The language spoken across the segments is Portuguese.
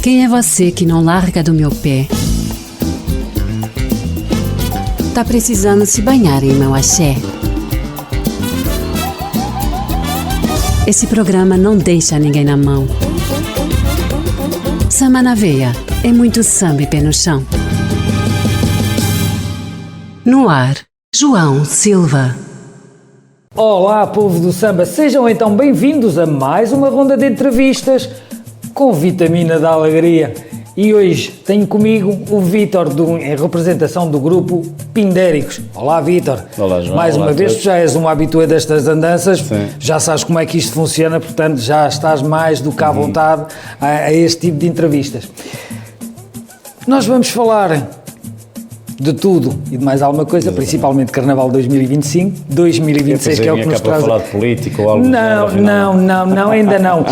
Quem é você que não larga do meu pé? Tá precisando se banhar em meu axé? Esse programa não deixa ninguém na mão. Samba na veia, é muito samba e pé no chão. No ar, João Silva. Olá, povo do samba, sejam então bem-vindos a mais uma ronda de entrevistas com vitamina da alegria. E hoje tenho comigo o Vítor, em representação do grupo Pindéricos. Olá, Vítor. Olá, João. Mais uma vez, tu já és um habitué destas andanças. Sim. Já sabes como é que isto funciona, portanto já estás mais do que à vontade a este tipo de entrevistas. Nós vamos falar de tudo e de mais alguma coisa, principalmente Carnaval 2025, 2026, que é o que nos traz... falar de política ou algo Não, ainda não.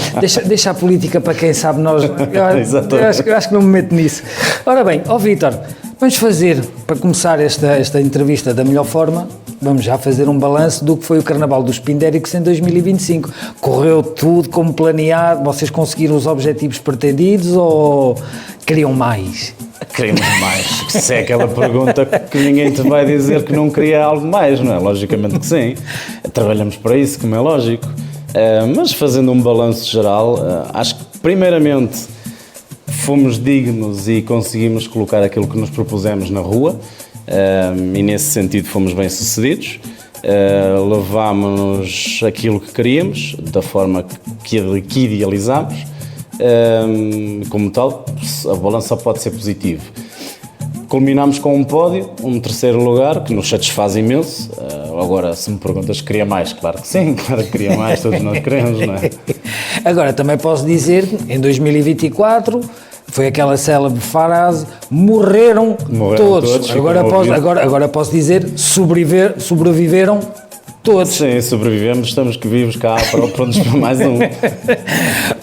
Deixa a política para quem sabe, nós... eu acho que não me meto nisso. Ora bem, Vítor, vamos fazer, para começar esta entrevista da melhor forma, vamos já fazer um balanço do que foi o Carnaval dos Pindéricos em 2025. Correu tudo como planeado? Vocês conseguiram os objetivos pretendidos ou queriam mais? Queremos mais. Se é aquela pergunta que ninguém te vai dizer que não queria algo mais, não é? Logicamente que sim. Trabalhamos para isso, como é lógico. Mas fazendo um balanço geral, acho que primeiramente fomos dignos e conseguimos colocar aquilo que nos propusemos na rua, e nesse sentido fomos bem sucedidos. Levámos aquilo que queríamos, da forma que idealizámos. Como tal, a balança pode ser positiva. Culminámos com um pódio, um terceiro lugar, que nos satisfaz imenso. Agora, se me perguntas se queria mais, claro que sim, claro que queria mais, todos nós queremos, não é? Agora, também posso dizer que em 2024 foi aquela célebre frase, morreram todos. Agora posso dizer, sobreviveram todos. Sim, sobrevivemos, estamos que vivos cá, prontos para mais um.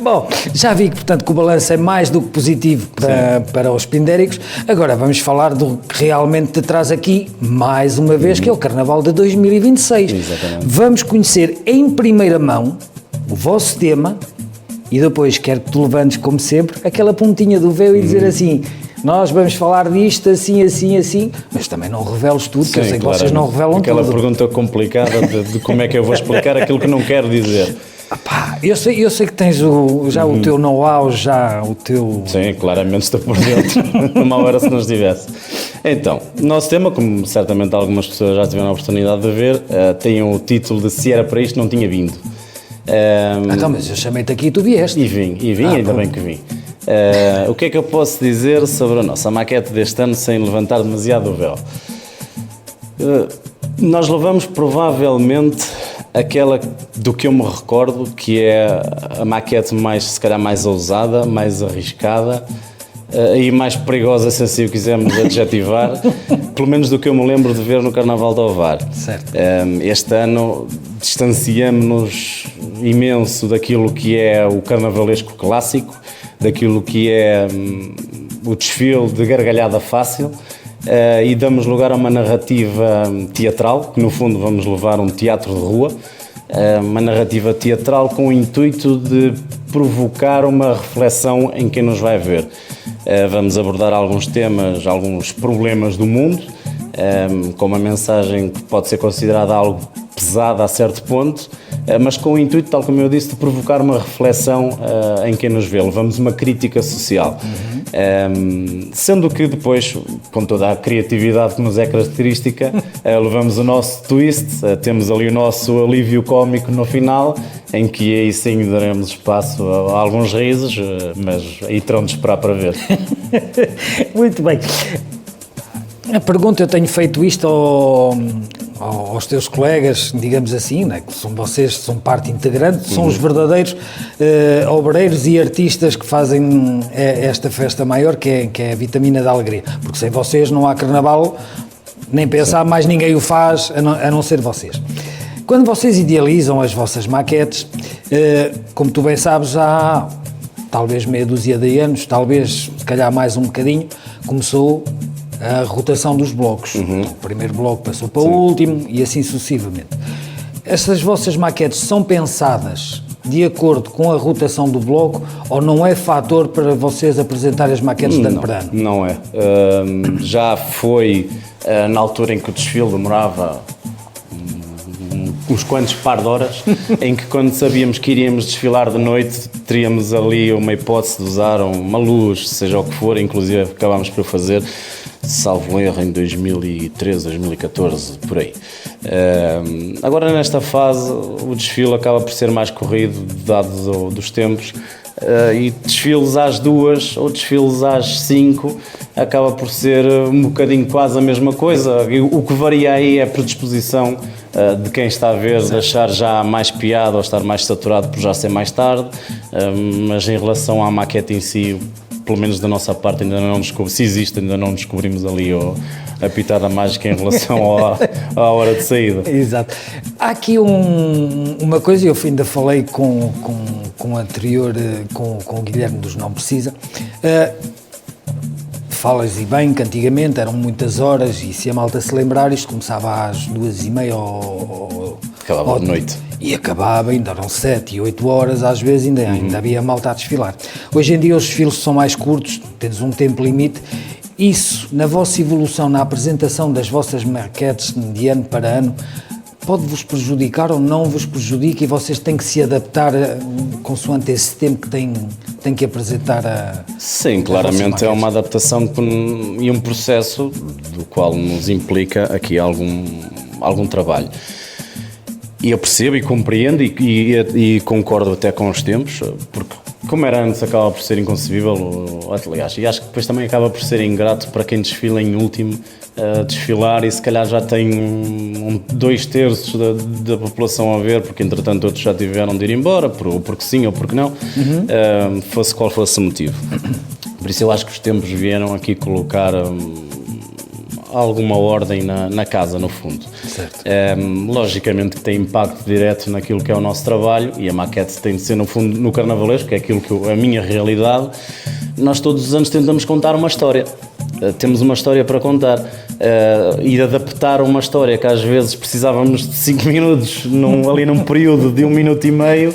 Bom, já vi que, portanto, que o balanço é mais do que positivo para os Pindéricos. Agora vamos falar do que realmente te traz aqui, mais uma vez, que é o Carnaval de 2026. Exatamente. Vamos conhecer em primeira mão o vosso tema e depois quero que tu levantes, como sempre, aquela pontinha do véu e dizer assim... Nós vamos falar disto assim, mas também não reveles tudo, que eu sei que vocês não revelam aquela tudo. Pergunta complicada de como é que eu vou explicar aquilo que não quero dizer. Eu sei que tens já o teu know-how, já o teu... Sim, claramente estou por dentro, numa hora se não estivesse. Então, o nosso tema, como certamente algumas pessoas já tiveram a oportunidade de ver, tem o título de Se Era Para Isto Não Tinha Vindo. Então, mas eu chamei-te aqui e tu vieste. E vim, ainda bem que vim. O que é que eu posso dizer sobre a nossa maquete deste ano sem levantar demasiado o véu? Nós levamos provavelmente aquela do que eu me recordo que é a maquete se calhar mais ousada, mais arriscada e mais perigosa, se assim o quisermos adjetivar, pelo menos do que eu me lembro de ver no Carnaval de Ovar. Certo. Este ano distanciamos-nos imenso daquilo que é o carnavalesco clássico, daquilo que é o desfile de gargalhada fácil, e damos lugar a uma narrativa teatral, que no fundo vamos levar um teatro de rua, uma narrativa teatral com o intuito de provocar uma reflexão em quem nos vai ver. Vamos abordar alguns temas, alguns problemas do mundo, com uma mensagem que pode ser considerada algo pesada a certo ponto, mas com o intuito, tal como eu disse, de provocar uma reflexão em quem nos vê. Levamos uma crítica social. Sendo que depois, com toda a criatividade que nos é característica, levamos o nosso twist, temos ali o nosso alívio cómico no final, em que aí sim daremos espaço a alguns risos, mas aí terão de esperar para ver. Muito bem. A pergunta, eu tenho feito isto aos teus colegas, digamos assim, né, que vocês são parte integrante, são os verdadeiros obreiros e artistas que fazem esta festa maior, que é a vitamina da alegria, porque sem vocês não há Carnaval, nem pensar, mais ninguém o faz, a não ser vocês. Quando vocês idealizam as vossas maquetes, como tu bem sabes, há talvez meia dúzia de anos, talvez se calhar mais um bocadinho, começou a rotação dos blocos. O primeiro bloco passou para o último e assim sucessivamente. Estas vossas maquetes são pensadas de acordo com a rotação do bloco ou não é fator para vocês apresentarem as maquetes de ano para ano? Não é. Já foi na altura em que o desfile demorava uns quantos par de horas, em que quando sabíamos que iríamos desfilar de noite, teríamos ali uma hipótese de usar uma luz, seja o que for, inclusive acabámos por fazer, salvo erro, em 2013, 2014, por aí. Agora nesta fase o desfile acaba por ser mais corrido, dados dos tempos, e desfiles às 2 ou desfiles às 5 acaba por ser um bocadinho quase a mesma coisa. O que varia aí é a predisposição de quem está a ver, de achar já mais piada ou estar mais saturado por já ser mais tarde, mas em relação à maquete em si, pelo menos da nossa parte, ainda não descobrimos, se existe, ainda não descobrimos ali a pitada mágica em relação à hora de saída. Exato. Há aqui uma coisa, eu ainda falei com o anterior, com o Guilherme dos Não Precisa. Falas e bem que antigamente eram muitas horas e se a malta se lembrar, isto começava às 2h30 Acabava de noite. E acabava, ainda eram 7 e 8 horas, às vezes ainda havia malta a desfilar. Hoje em dia os desfiles são mais curtos, tens um tempo limite. Isso, na vossa evolução, na apresentação das vossas maquetes de ano para ano, pode-vos prejudicar ou não vos prejudica e vocês têm que se adaptar consoante esse tempo que têm que apresentar Sim, claramente é uma adaptação e um processo do qual nos implica aqui algum trabalho. E eu percebo e compreendo e concordo até com os tempos, porque como era antes acaba por ser inconcebível, aliás, e acho que depois também acaba por ser ingrato para quem desfila em último, desfilar e se calhar já tem 2/3 da população a ver, porque entretanto outros já tiveram de ir embora, porque sim ou porque não, fosse qual fosse o motivo. Por isso eu acho que os tempos vieram aqui colocar alguma ordem na casa, no fundo. Certo. Logicamente que tem impacto direto naquilo que é o nosso trabalho e a maquete tem de ser, no fundo, no carnavalesco, que é aquilo que a minha realidade. Nós todos os anos tentamos contar uma história. Temos uma história para contar e adaptar uma história que às vezes precisávamos de 5 minutos ali num período de 1 minuto e meio,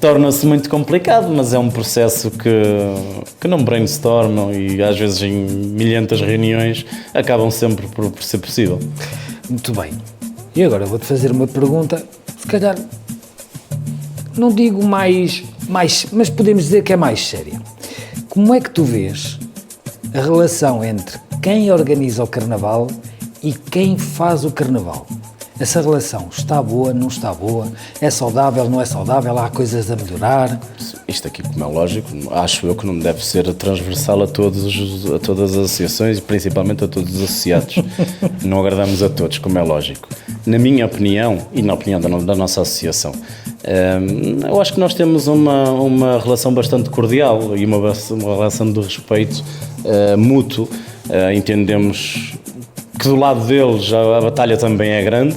torna-se muito complicado, mas é um processo que não brainstormam e às vezes em milhentas reuniões acabam sempre por ser possível. Muito bem. E agora vou-te fazer uma pergunta, se calhar não digo mais, mas podemos dizer que é mais séria. Como é que tu vês a relação entre quem organiza o carnaval e quem faz o carnaval? Essa relação está boa, não está boa? É saudável, não é saudável? Há coisas a melhorar? Isto aqui, como é lógico, acho eu que não deve ser transversal a todas as associações e principalmente a todos os associados. Não agradamos a todos, como é lógico. Na minha opinião e na opinião da nossa associação, eu acho que nós temos uma relação bastante cordial e uma relação de respeito mútuo. Entendemos que do lado deles a batalha também é grande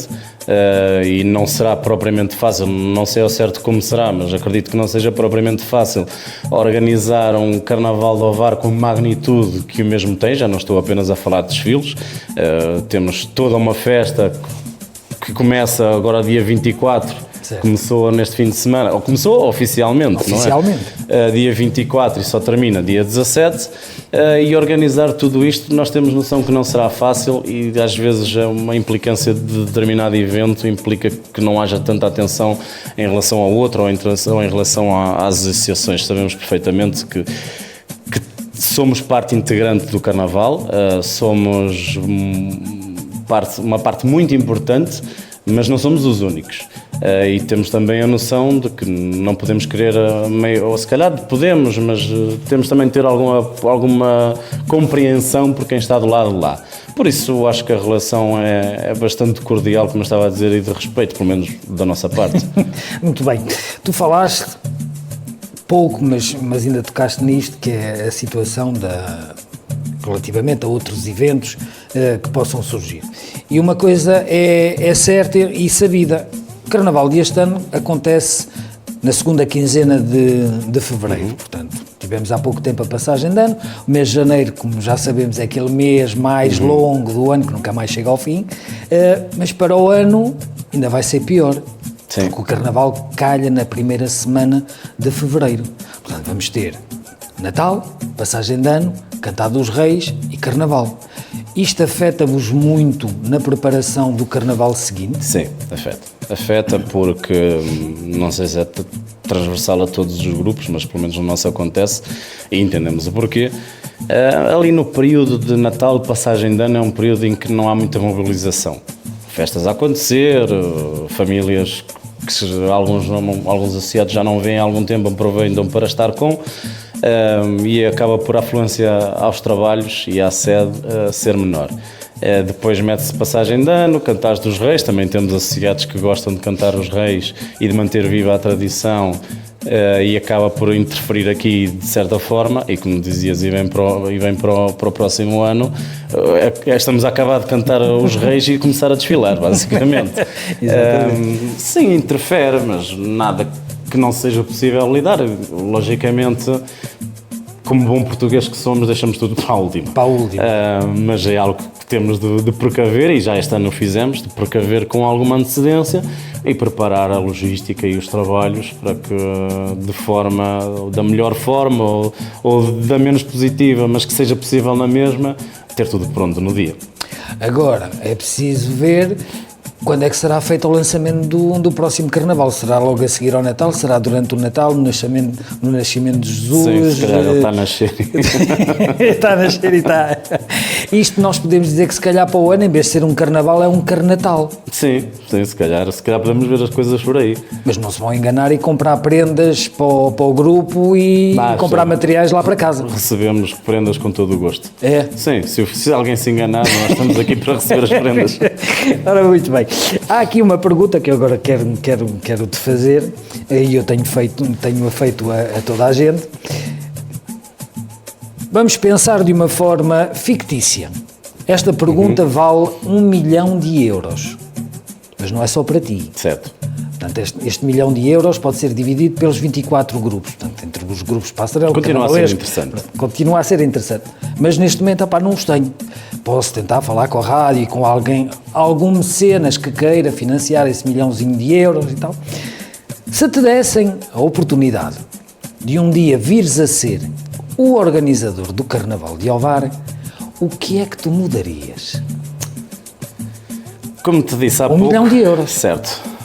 e não será propriamente fácil, não sei ao certo como será, mas acredito que não seja propriamente fácil organizar um Carnaval do Ovar com magnitude que o mesmo tem. Já não estou apenas a falar de desfiles, temos toda uma festa que começa agora dia 24, certo. Começou neste fim de semana, ou começou oficialmente, não é? Dia 24 e só termina dia 17, e organizar tudo isto nós temos noção que não será fácil e às vezes uma implicância de determinado evento implica que não haja tanta atenção em relação ao outro ou em relação às associações. Sabemos perfeitamente que somos parte integrante do Carnaval, somos uma parte muito importante, mas não somos os únicos. E temos também a noção de que não podemos querer, ou se calhar podemos, mas temos também de ter alguma compreensão por quem está do lado de lá. Por isso acho que a relação é bastante cordial, como eu estava a dizer, e de respeito, pelo menos da nossa parte. Muito bem. Tu falaste pouco, mas ainda tocaste nisto, que é a situação relativamente a outros eventos que possam surgir. E uma coisa é certa e sabida: o Carnaval deste ano acontece na segunda quinzena de fevereiro, portanto, tivemos há pouco tempo a passagem de ano. O mês de janeiro, como já sabemos, é aquele mês mais longo do ano, que nunca mais chega ao fim, mas para o ano ainda vai ser pior. Sim. Porque o Carnaval calha na primeira semana de fevereiro. Portanto, vamos ter Natal, passagem de ano, Cantar dos Reis e Carnaval. Isto afeta-vos muito na preparação do Carnaval seguinte? Sim, afeta. Afeta porque, não sei se é transversal a todos os grupos, mas pelo menos no nosso acontece e entendemos o porquê. Ali no período de Natal, passagem de ano, é um período em que não há muita mobilização. Festas a acontecer, famílias que alguns associados já não vêm há algum tempo, aproveitam para estar com, e acaba por a afluência aos trabalhos e à sede ser menor. Depois mete-se passagem de ano, Cantares dos Reis, também temos associados que gostam de cantar os reis e de manter viva a tradição, e acaba por interferir aqui de certa forma, e como dizias, e vem para o próximo ano, estamos a acabar de cantar os reis e começar a desfilar, basicamente. Sim, interfere, mas nada que não seja possível lidar. Logicamente, como bom português que somos, deixamos tudo para a última. Para a última. Mas é algo que temos de precaver, e já este ano o fizemos, de precaver com alguma antecedência e preparar a logística e os trabalhos para que da melhor forma ou da menos positiva, mas que seja possível na mesma, ter tudo pronto no dia. Agora, é preciso ver quando é que será feito o lançamento do próximo Carnaval. Será logo a seguir ao Natal? Será durante o Natal, no nascimento de Jesus? Sim, se calhar ele está a nascer. Está a nascer e está. Isto nós podemos dizer que se calhar para o ano, em vez de ser um Carnaval, é um Carnatal. Sim, se calhar podemos ver as coisas por aí. Mas não se vão enganar e comprar prendas para o grupo e comprar materiais lá para casa. Recebemos prendas com todo o gosto. É? Sim, se alguém se enganar, nós estamos aqui para receber as prendas. Ora, muito bem. Há aqui uma pergunta que eu agora quero te fazer, e eu tenho feito a toda a gente. Vamos pensar de uma forma fictícia. Esta pergunta vale 1 milhão de euros, mas não é só para ti. Certo. Portanto, este 1 milhão de euros pode ser dividido pelos 24 grupos. Portanto, entre os grupos passarela, continua a ser interessante. Continua a ser interessante. Mas neste momento, não os tenho. Posso tentar falar com a rádio e com algum mecenas que queira financiar esse 1 milhãozinho de euros e tal. Se te dessem a oportunidade de um dia vires a ser o organizador do Carnaval de Ovar, o que é que tu mudarias? Como te disse há pouco... 1 milhão de euros. Certo.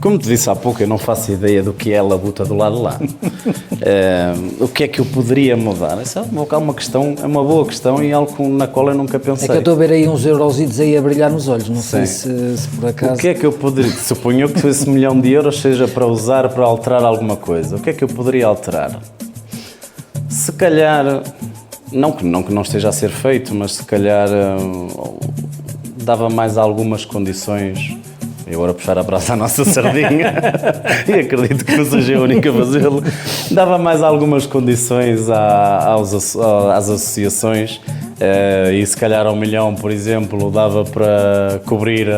Como te disse há pouco, eu não faço ideia do que é a labuta do lado de lá. O que é que eu poderia mudar? Essa é uma boa questão e algo na qual eu nunca pensei. É que eu estou a ver aí uns eurositos aí a brilhar nos olhos, não sei se por acaso... O que é que eu poderia... Suponho que esse 1 milhão de euros seja para usar para alterar alguma coisa. O que é que eu poderia alterar? Se calhar, não que não esteja a ser feito, mas se calhar dava mais algumas condições. Eu agora puxar a brasa à nossa sardinha, e acredito que não seja a única a fazê-lo, dava mais algumas condições às associações, e se calhar 1 milhão, por exemplo, dava para cobrir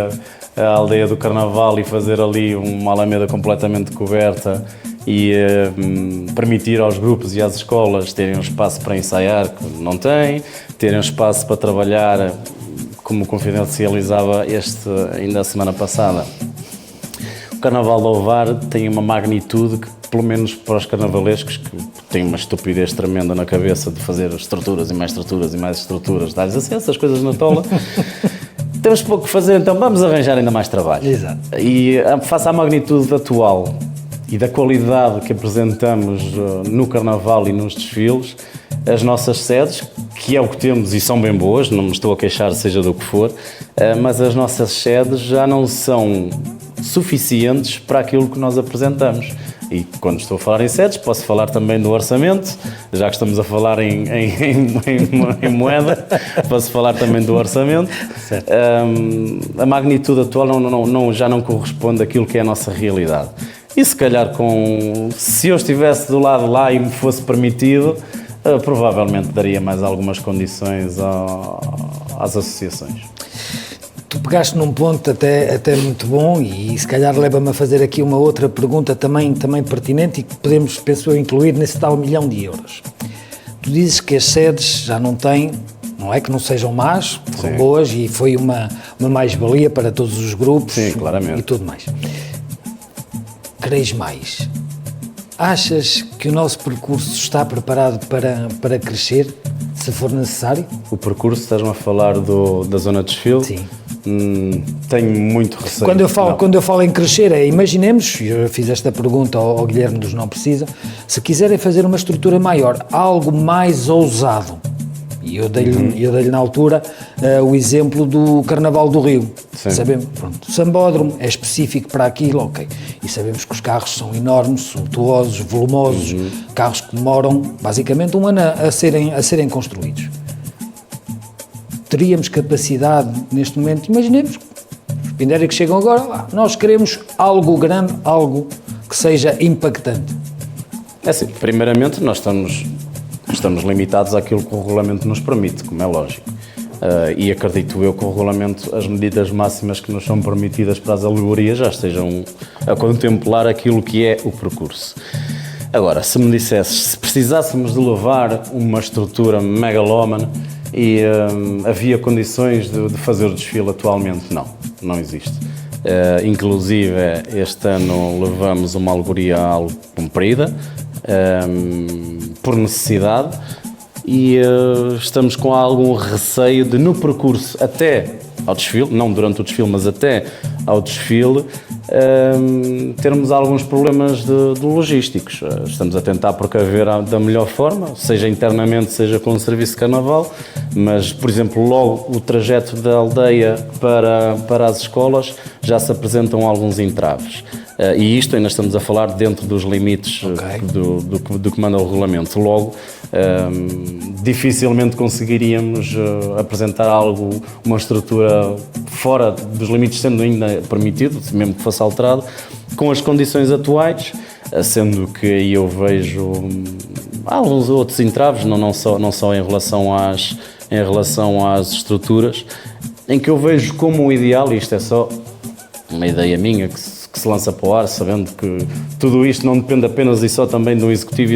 a aldeia do Carnaval e fazer ali uma alameda completamente coberta e permitir aos grupos e às escolas terem um espaço para ensaiar, que não têm, terem um espaço para trabalhar, como confidencializava ainda a semana passada. O Carnaval de Ovar tem uma magnitude que, pelo menos para os carnavalescos, que têm uma estupidez tremenda na cabeça de fazer estruturas e mais estruturas e mais estruturas, dar-lhes assim essas coisas na tola. Temos pouco que fazer, então vamos arranjar ainda mais trabalho. Exato. E face à magnitude atual e da qualidade que apresentamos no Carnaval e nos desfiles, as nossas sedes, que é o que temos e são bem boas, não me estou a queixar seja do que for, mas as nossas sedes já não são suficientes para aquilo que nós apresentamos. E quando estou a falar em sedes, posso falar também do orçamento, já que estamos a falar em moeda, posso falar também do orçamento. A magnitude atual já não corresponde àquilo que é a nossa realidade. E se calhar, se eu estivesse do lado de lá e me fosse permitido, provavelmente daria mais algumas condições às associações. Tu pegaste num ponto até muito bom e se calhar leva-me a fazer aqui uma outra pergunta também pertinente e que podemos, penso eu, incluir nesse tal 1 milhão de euros. Tu dizes que as sedes já não têm, não é que não sejam más, foram boas e foi uma mais-valia para todos os grupos. Sim, claramente. E tudo mais. quereis mais? Achas que o nosso percurso está preparado para crescer, se for necessário? O percurso, estás-me a falar da zona de desfile? Sim. Tenho muito receio. Quando eu falo em crescer, imaginemos, eu fiz esta pergunta ao Guilherme dos Não Precisa, se quiserem fazer uma estrutura maior, algo mais ousado, e eu dei-lhe na altura o exemplo do Carnaval do Rio. Sim. Sabemos, pronto, o Sambódromo é específico para aquilo, ok, e sabemos que os carros são enormes, suntuosos, volumosos, carros que demoram basicamente um ano a serem construídos. Teríamos capacidade neste momento, imaginemos, os pindéricos chegam agora, nós queremos algo grande, algo que seja impactante. É assim, primeiramente nós estamos limitados àquilo que o regulamento nos permite, como é lógico. E acredito eu que o regulamento, as medidas máximas que nos são permitidas para as alegorias já estejam a contemplar aquilo que é o percurso. Agora, se me dissesses, se precisássemos de levar uma estrutura megalómana e havia condições de fazer o desfile atualmente, não existe. Inclusive, este ano levamos uma alegoria algo comprida, por necessidade, e estamos com algum receio de no percurso até ao desfile, não durante o desfile, mas até ao desfile, termos alguns problemas de logísticos. Estamos a tentar precaver da melhor forma, seja internamente, seja com o serviço de carnaval, mas, por exemplo, logo o trajeto da aldeia para as escolas já se apresentam alguns entraves. E isto ainda estamos a falar dentro dos limites do que manda o regulamento. Logo, dificilmente conseguiríamos apresentar uma estrutura fora dos limites, sendo ainda permitido, mesmo que fosse alterado, com as condições atuais, sendo que aí eu vejo alguns outros entraves, não só em relação às estruturas, em que eu vejo como o ideal, e isto é só uma ideia minha que se lança para o ar, sabendo que tudo isto não depende apenas e só também de um executivo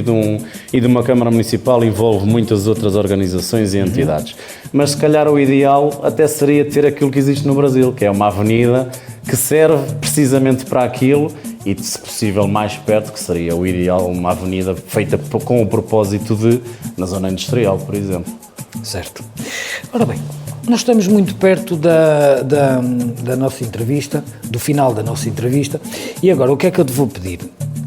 e de uma Câmara Municipal, envolve muitas outras organizações e entidades. Mas se calhar o ideal até seria ter aquilo que existe no Brasil, que é uma avenida que serve precisamente para aquilo e, se possível, mais perto, que seria o ideal, uma avenida feita com o propósito na zona industrial, por exemplo. Certo. Ora bem, nós estamos muito perto da nossa entrevista, do final da nossa entrevista, e agora o que é que eu te vou pedir?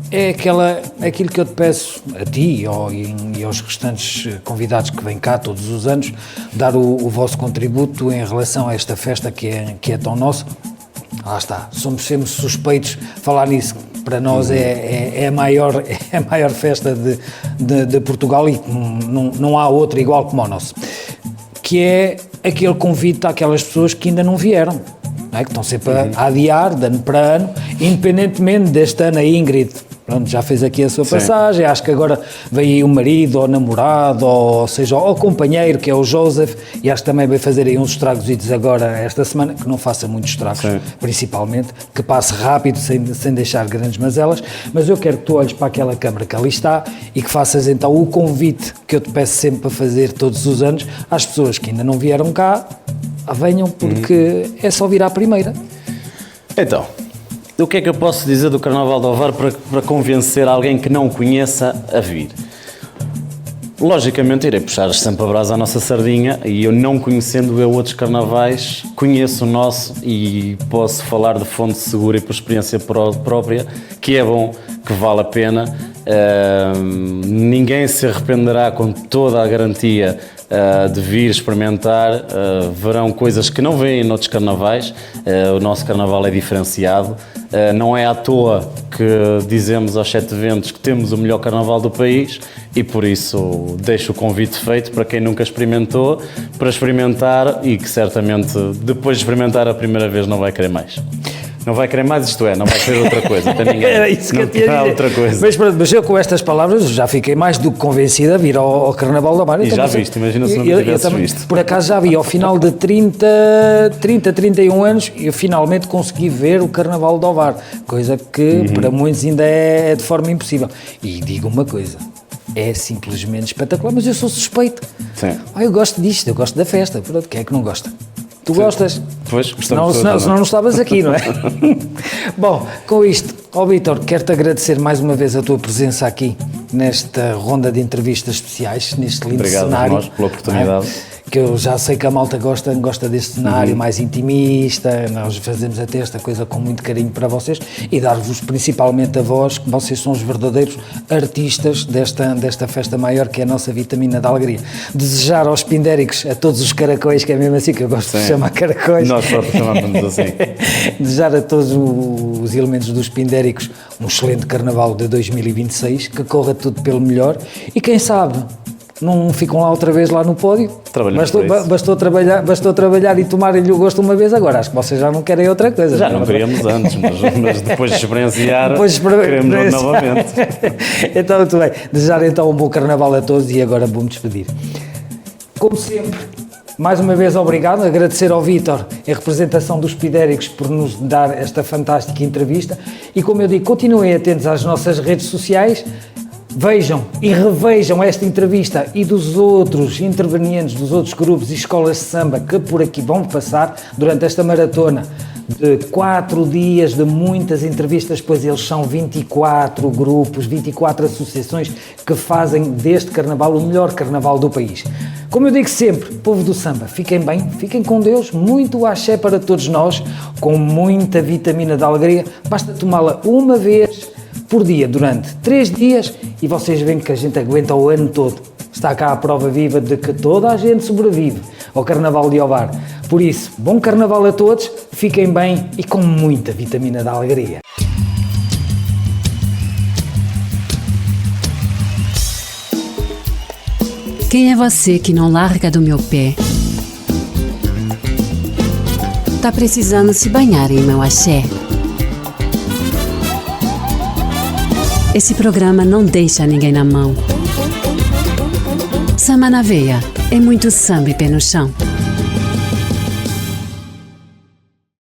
É aquilo que eu te peço a ti e aos restantes convidados que vêm cá todos os anos, dar o vosso contributo em relação a esta festa que é tão nossa. Lá está, somos sempre suspeitos de falar nisso. Para nós é a maior festa de Portugal e não há outra igual como a nossa. Que é aquele convite àquelas pessoas que ainda não vieram, não é? Que estão sempre a adiar, de ano para ano, independentemente deste ano a Ingrid, pronto, já fez aqui a sua passagem, acho que agora veio aí o marido, ou o namorado, ou seja, o companheiro, que é o Joseph, e acho que também vai fazer aí uns estragos agora esta semana, que não faça muitos estragos, principalmente, que passe rápido, sem deixar grandes mazelas, mas eu quero que tu olhes para aquela câmara que ali está e que faças então o convite que eu te peço sempre para fazer todos os anos às pessoas que ainda não vieram cá, venham, porque é só vir à primeira. Então, o que é que eu posso dizer do Carnaval de Ovar para convencer alguém que não o conheça a vir? Logicamente irei puxar sempre a brasa à nossa sardinha e eu, não conhecendo outros carnavais, conheço o nosso e posso falar de fonte segura e por experiência própria que é bom, que vale a pena. Ninguém se arrependerá, com toda a garantia, de vir experimentar. Verão coisas que não veem noutros carnavais. O nosso carnaval é diferenciado. Não é à toa que dizemos aos 7 ventos que temos o melhor carnaval do país e por isso deixo o convite feito para quem nunca experimentou, para experimentar e que certamente depois de experimentar a primeira vez não vai querer mais. Não vai querer mais, isto é, não vai querer outra coisa. Era isso que eu tinha a dizer. Outra coisa. Mas eu com estas palavras já fiquei mais do que convencido a vir ao Carnaval da Mar. E já viste, imagina se não me tivesses visto. Por acaso já vi, ao final de 31 anos, eu finalmente consegui ver o Carnaval de Ovar, coisa que para muitos ainda é de forma impossível. E digo uma coisa, é simplesmente espetacular, mas eu sou suspeito. Sim. Eu gosto disto, eu gosto da festa, pronto, quem é que não gosta? Tu gostas? Pois, gostamos senão não estavas aqui, não é? Bom, com isto, Vítor, quero-te agradecer mais uma vez a tua presença aqui nesta ronda de entrevistas especiais, neste lindo cenário. Obrigado pela oportunidade. Que eu já sei que a malta gosta deste cenário mais intimista, nós fazemos até esta coisa com muito carinho para vocês e dar-vos principalmente a vós, que vocês são os verdadeiros artistas desta festa maior que é a nossa vitamina da alegria. Desejar aos pindéricos, a todos os caracóis, que é mesmo assim que eu gosto de chamar caracóis. Nós próprios chamamos assim. Desejar a todos os elementos dos pindéricos um excelente carnaval de 2026, que corra tudo pelo melhor e quem sabe não ficam lá outra vez lá no pódio. Bastou trabalhar e tomarem-lhe o gosto uma vez, agora acho que vocês já não querem outra coisa. Já não queríamos antes, mas depois de experienciar, queremos novamente. Então, muito bem. Desejar então um bom carnaval a todos e agora vou-me despedir. Como sempre, mais uma vez obrigado, agradecer ao Vítor, em representação dos Pidéricos, por nos dar esta fantástica entrevista e, como eu digo, continuem atentos às nossas redes sociais. Vejam e revejam esta entrevista e dos outros intervenientes, dos outros grupos e escolas de samba que por aqui vão passar durante esta maratona de 4 dias de muitas entrevistas, pois eles são 24 grupos, 24 associações que fazem deste carnaval o melhor carnaval do país. Como eu digo sempre, povo do samba, fiquem bem, fiquem com Deus, muito axé para todos nós, com muita vitamina da alegria, basta tomá-la uma vez por dia, durante 3 dias, e vocês veem que a gente aguenta o ano todo. Está cá a prova viva de que toda a gente sobrevive ao Carnaval de Ovar. Por isso, bom Carnaval a todos, fiquem bem e com muita vitamina da alegria. Quem é você que não larga do meu pé? Tá precisando se banhar em meu axé? Esse programa não deixa ninguém na mão. Samba na veia, é muito samba e pé no chão.